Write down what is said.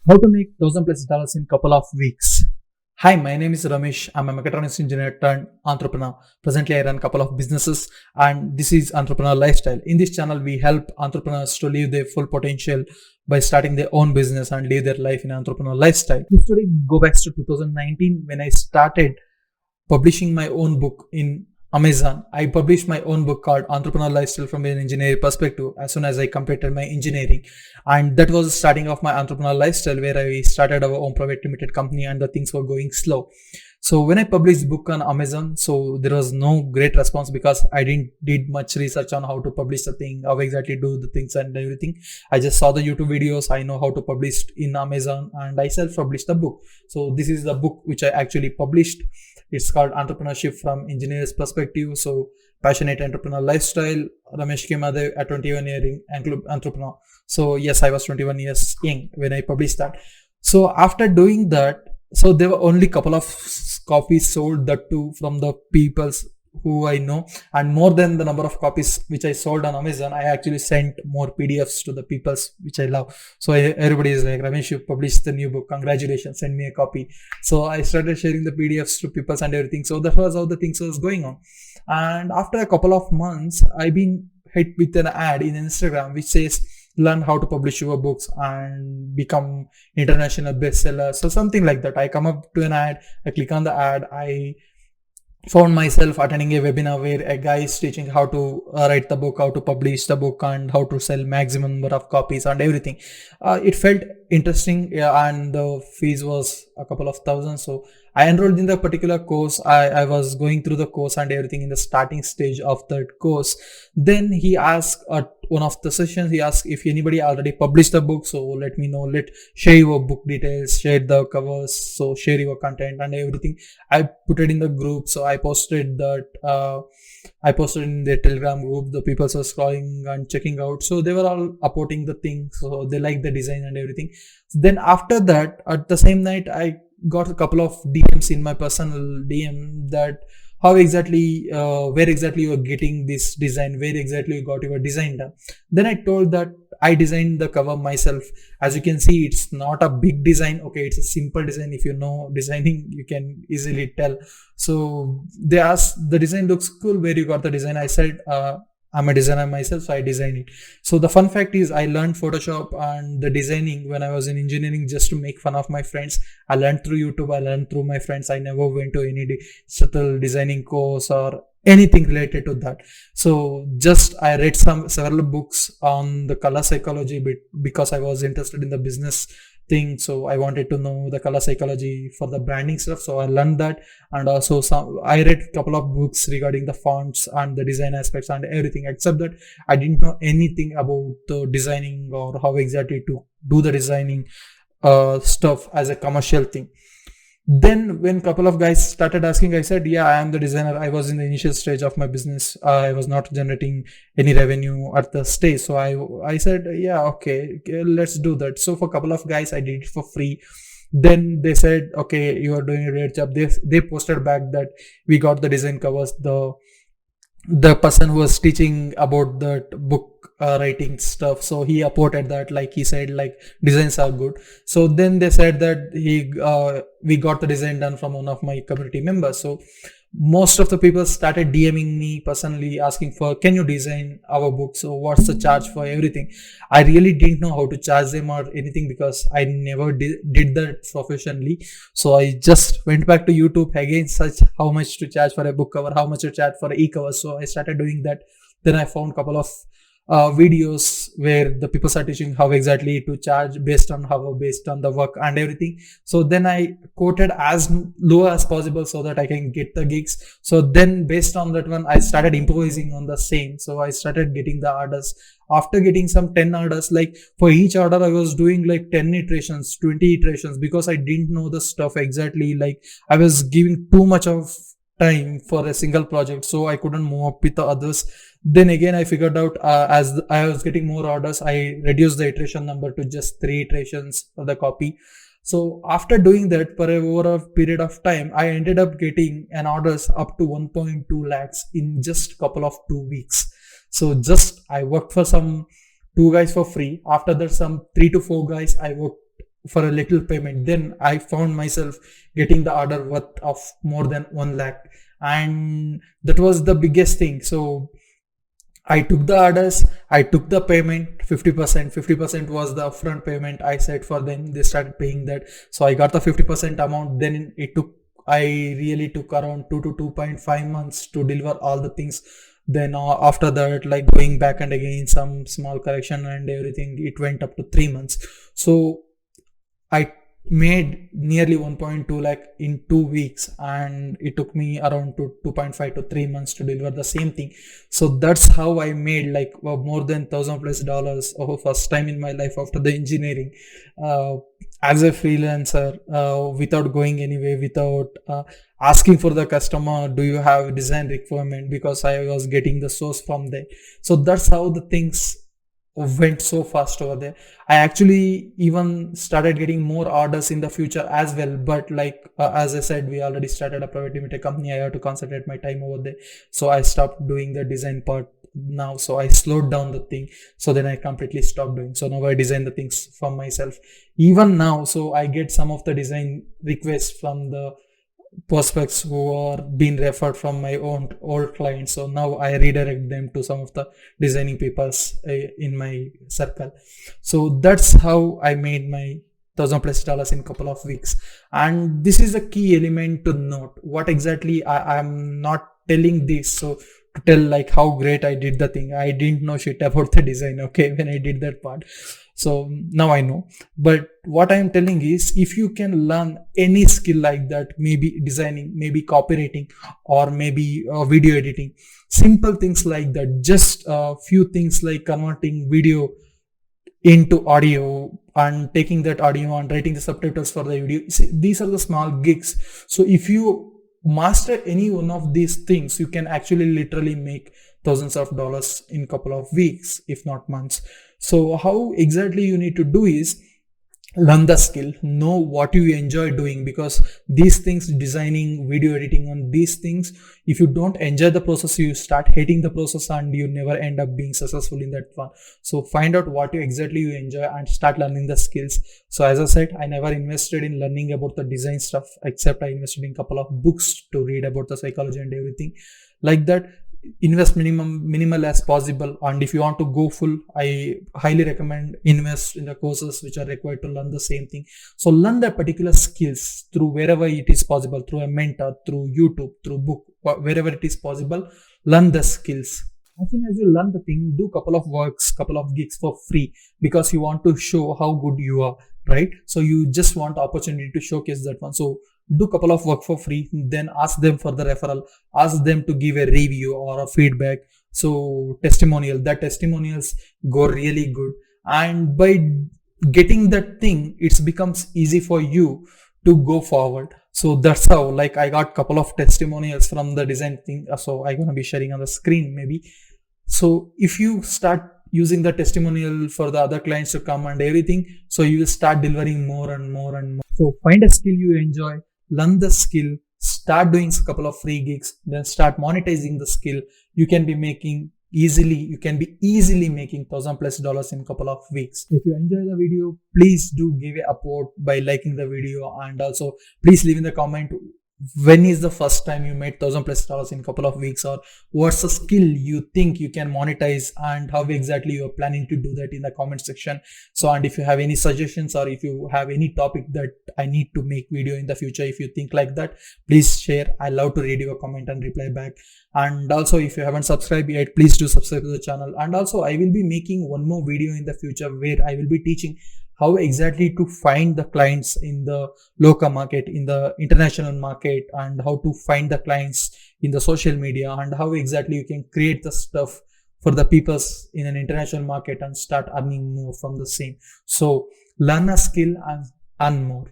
How to make $1,000+ in couple of weeks. Hi, my name is Ramesh. I'm a mechatronics engineer turned entrepreneur. Presently, I run a couple of businesses, and this is Entrepreneur Lifestyle. In this channel, we help entrepreneurs to live their full potential by starting their own business and live their life in entrepreneur lifestyle. This story go back to 2019 when I started publishing my own book in Amazon. I published my own book called Entrepreneur Lifestyle from an engineering perspective as soon as I completed my engineering. And that was the starting of my entrepreneur lifestyle where I started our own private limited company and the things were going slow. So when I published the book on Amazon, so there was no great response because I didn't did much research on how to publish the thing, how exactly do the things and everything. I just saw the YouTube videos. I know how to publish in Amazon and I self-published the book. So this is the book which I actually published. It's called Entrepreneurship from Engineer's Perspective. So passionate entrepreneur lifestyle, Ramesh K Mahadev, a 21-year entrepreneur. So yes, I was 21 years young when I published that. So after doing that, so there were only couple of copies sold, that too from the peoples who I know, and more than the number of copies which I sold on Amazon, I actually sent more PDFs to the peoples which I love. So everybody is like, Ramesh, you published the new book, congratulations, send me a copy. So I started sharing the PDFs to peoples and everything. So that was how the things was going on. And after a couple of months, I've been hit with an ad in Instagram which says, learn how to publish your books and become international bestseller. So something like that. I come up to an ad, I click on the ad, I found myself attending a webinar where a guy is teaching how to write the book, how to publish the book, and how to sell maximum number of copies and everything. It felt interesting, yeah, and the fees was a couple of thousand. So I enrolled in the particular course. I was going through the course and everything in the starting stage of that course. Then he asked at one of the sessions, he asked if anybody already published the book. So let me know, share your book details, share the covers, so share your content and everything. I put it in the group. So I posted that, I posted in the Telegram group. The people were scrolling and checking out. So they were all upvoting the thing. So they liked the design and everything. Then after that, at the same night, I got a couple of DMs in my personal DM that how exactly, where exactly you are getting this design, where exactly you got your design done. Then I told that I designed the cover myself. As you can see, it's not a big design. Okay, it's a simple design. If you know designing, you can easily tell. So they asked, the design looks cool, where you got the design? I said, I'm a designer myself, so I designed it. So the fun fact is I learned Photoshop and the designing when I was in engineering just to make fun of my friends. I learned through YouTube, I learned through my friends. I never went to any subtle designing course or anything related to that. So just I read several books on the color psychology bit because I was interested in the business thing. So I wanted to know the color psychology for the branding stuff. So I learned that, and also I read a couple of books regarding the fonts and the design aspects and everything, except that I didn't know anything about the designing or how exactly to do the designing stuff as a commercial thing. Then when couple of guys started asking, I said, yeah, I am the designer. I was in the initial stage of my business. I was not generating any revenue at the stage. So I said, yeah, okay, let's do that. So for a couple of guys, I did it for free. Then they said, okay, you are doing a great job. They posted back that we got the design covers. The person who was teaching about that book writing stuff, so he upvoted that, like he said, like designs are good. So then they said that we got the design done from one of my community members. So most of the people started DMing me personally asking for, can you design our book? So what's the charge for everything? I really didn't know how to charge them or anything because I never did that professionally. So I just went back to YouTube again, search how much to charge for a book cover, how much to charge for an e-cover. So I started doing that. Then I found a couple of videos where the people are teaching how exactly to charge based on the work and everything. So then I quoted as low as possible so that I can get the gigs. So then based on that one, I started improvising on the same. So I started getting the orders. After getting some 10 orders, like for each order I was doing like 10 iterations, 20 iterations, because I didn't know the stuff exactly. Like I was giving too much of time for a single project, so I couldn't move up with the others. Then again, I figured out as I was getting more orders, I reduced the iteration number to just 3 iterations for the copy. So after doing that for over a period of time, I ended up getting an orders up to 1.2 lakhs in just couple of 2 weeks. So just I worked for some 2 guys for free. After that, some 3 to 4 guys I worked for a little payment. Then I found myself getting the order worth of more than 1 lakh, and that was the biggest thing. So I took the orders, I took the payment, 50%. 50% was the upfront payment I said for them. They started paying that. So I got the 50% amount. Then I really took around 2 to 2.5 months to deliver all the things. Then after that, like going back and again, some small correction and everything, it went up to 3 months. So I made nearly 1.2 lakh in 2 weeks, and it took me around 2.5 to 3 months to deliver the same thing. So that's how I made like more than $1,000+ first time in my life after the engineering, uh, as a freelancer, without going anywhere, without asking for the customer, do you have design requirement, because I was getting the source from there. So that's how the things went so fast over there. I actually even started getting more orders in the future as well, but like as I said, we already started a private limited company. I have to concentrate my time over there, so I stopped doing the design part now. So I slowed down the thing, so then I completely stopped doing. So now I design the things for myself even now. So I get some of the design requests from the prospects who are being referred from my own old clients. So now I redirect them to some of the designing peoples in my circle. So that's how I made my $1,000+ in couple of weeks. And this is a key element to note. What exactly I'm not telling this so to tell like how great I did the thing. I didn't know shit about the design, okay, when I did that part. So now I know. But what I am telling is, if you can learn any skill like that, maybe designing, maybe copywriting, or maybe video editing, simple things like that, just a few things like converting video into audio and taking that audio and writing the subtitles for the video. See, these are the small gigs. So if you master any one of these things, you can actually literally make thousands of dollars in couple of weeks, if not months. So how exactly you need to do is learn the skill, know what you enjoy doing, because these things, designing, video editing, on these things, if you don't enjoy the process, you start hating the process and you never end up being successful in that one. So find out what you exactly you enjoy and start learning the skills. So as I said, I never invested in learning about the design stuff, except I invested in couple of books to read about the psychology and everything like that. Invest minimal as possible, and if you want to go full, I highly recommend invest in the courses which are required to learn the same thing. So learn the particular skills through wherever it is possible, through a mentor, through YouTube, through book, wherever it is possible. Learn the skills. As soon as you learn the thing, do couple of works, couple of gigs for free, because you want to show how good you are, right? So you just want opportunity to showcase that one. So do couple of work for free, then ask them for the referral, ask them to give a review or a feedback. So testimonial, that testimonials go really good, and by getting that thing, it becomes easy for you to go forward. So that's how, like, I got couple of testimonials from the design thing. So I'm gonna be sharing on the screen maybe. So if you start using the testimonial for the other clients to come and everything, so you will start delivering more and more and more. So find a skill you enjoy, learn the skill, start doing a couple of free gigs, then start monetizing the skill. You can be easily making $1,000+ in couple of weeks. If you enjoy the video, please do give a support by liking the video, and also please leave in the comment when is the first time you made $1,000+ in couple of weeks, or what's the skill you think you can monetize, and how exactly you are planning to do that in the comment section. So, and if you have any suggestions, or if you have any topic that I need to make video in the future, if you think like that, please share. I love to read your comment and reply back. And also, if you haven't subscribed yet, please do subscribe to the channel. And also, I will be making one more video in the future where I will be teaching how exactly to find the clients in the local market, in the international market, and how to find the clients in the social media, and how exactly you can create the stuff for the people in an international market and start earning more from the same. So learn a skill and earn more.